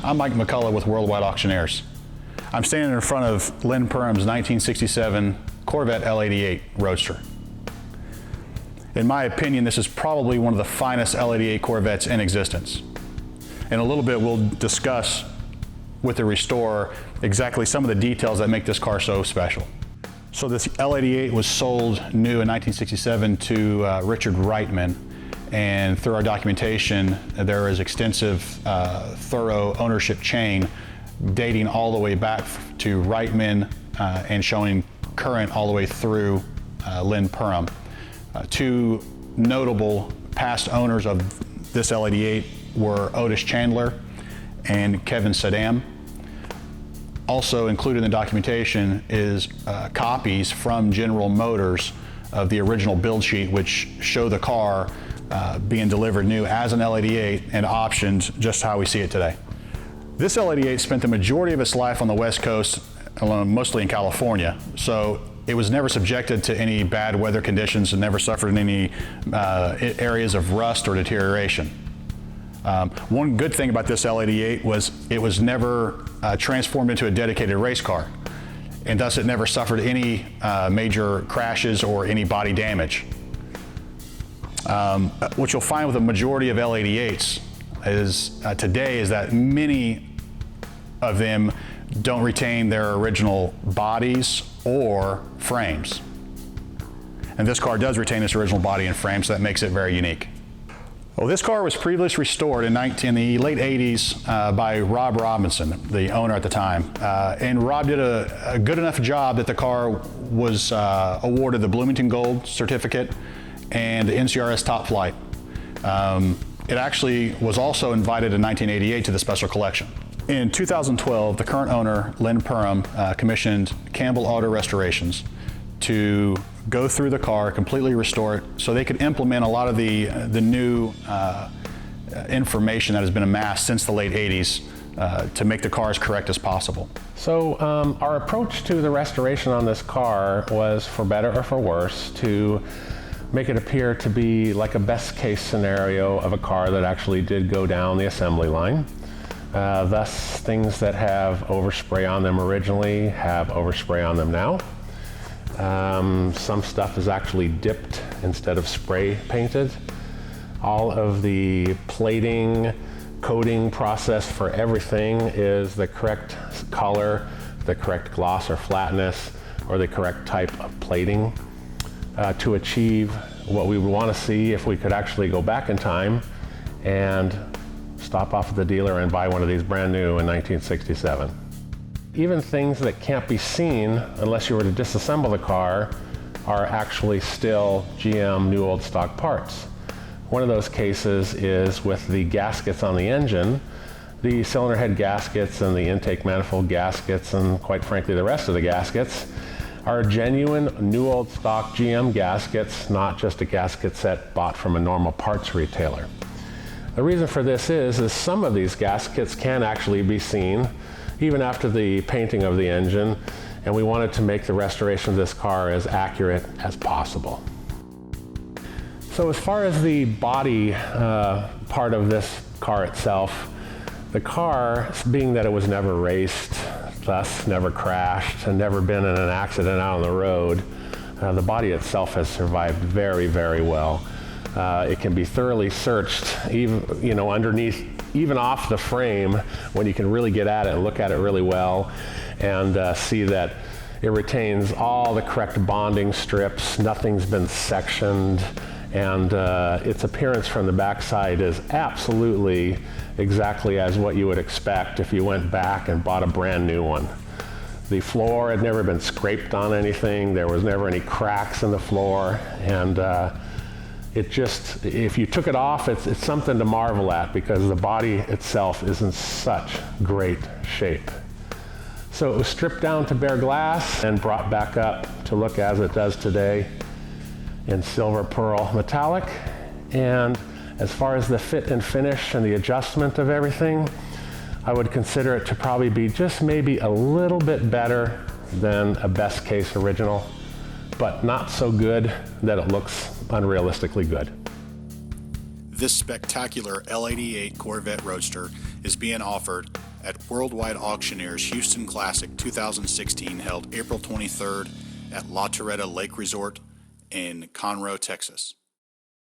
I'm Mike McCullough with Worldwide Auctioneers. I'm standing in front of Lynn Perham's 1967 Corvette L88 Roadster. In my opinion, this is probably one of the finest L88 Corvettes in existence. In a little bit, we'll discuss with the restorer exactly some of the details that make this car so special. So this L88 was sold new in 1967 to Richard Reitman, and through our documentation, there is extensive, thorough ownership chain dating all the way back to Reitman and showing current all the way through Lynn Perham. Two notable past owners of this L88 were Otis Chandler and Kevin Sudyam. Also included in the documentation is copies from General Motors of the original build sheet, which show the car being delivered new as an L88 and optioned just how we see it today. This L88 spent the majority of its life on the West Coast, mostly in California, so it was never subjected to any bad weather conditions and never suffered any areas of rust or deterioration. One good thing about this L88 was it was never transformed into a dedicated race car, and thus it never suffered any major crashes or any body damage. What you'll find with a majority of L88s is today is that many of them don't retain their original bodies or frames. And this car does retain its original body and frame, so that makes it very unique. Well, this car was previously restored in the late 80s by Rob Robinson, the owner at the time. And Rob did a good enough job that the car was awarded the Bloomington Gold certificate and the NCRS Top Flight. It actually was also invited in 1988 to the special collection. In 2012, the current owner, Lynn Perham, commissioned Campbell Auto Restorations to go through the car, completely restore it, so they could implement a lot of the new information that has been amassed since the late 80s to make the car as correct as possible. So our approach to the restoration on this car was, for better or for worse, to make it appear to be like a best case scenario of a car that actually did go down the assembly line. Thus, things that have overspray on them originally have overspray on them now. Some stuff is actually dipped instead of spray painted. All of the plating, coating process for everything is the correct color, the correct gloss or flatness, or the correct type of plating to achieve what we would want to see if we could actually go back in time and stop off at the dealer and buy one of these brand new in 1967. Even things that can't be seen unless you were to disassemble the car are actually still GM new old stock parts. One of those cases is with the gaskets on the engine. The cylinder head gaskets and the intake manifold gaskets, and quite frankly the rest of the gaskets, are genuine new old stock GM gaskets, not just a gasket set bought from a normal parts retailer. The reason for this is some of these gaskets can actually be seen even after the painting of the engine, and we wanted to make the restoration of this car as accurate as possible. So as far as the body part of this car itself, the car, being that it was never raced, thus never crashed, and never been in an accident out on the road, the body itself has survived very, very well. It can be thoroughly searched, even underneath, even off the frame, when you can really get at it and look at it really well, and see that it retains all the correct bonding strips. Nothing's been sectioned, and its appearance from the backside is absolutely exactly as what you would expect if you went back and bought a brand new one. The floor had never been scraped on anything. There was never any cracks in the floor, and it just, if you took it off, it's something to marvel at because the body itself is in such great shape. So it was stripped down to bare glass and brought back up to look as it does today in silver pearl metallic. And as far as the fit and finish and the adjustment of everything, I would consider it to probably be just maybe a little bit better than a best case original, but not so good that it looks unrealistically good. This spectacular L88 Corvette Roadster is being offered at Worldwide Auctioneers Houston Classic 2016, held April 23rd at La Torreta Lake Resort in Conroe, Texas.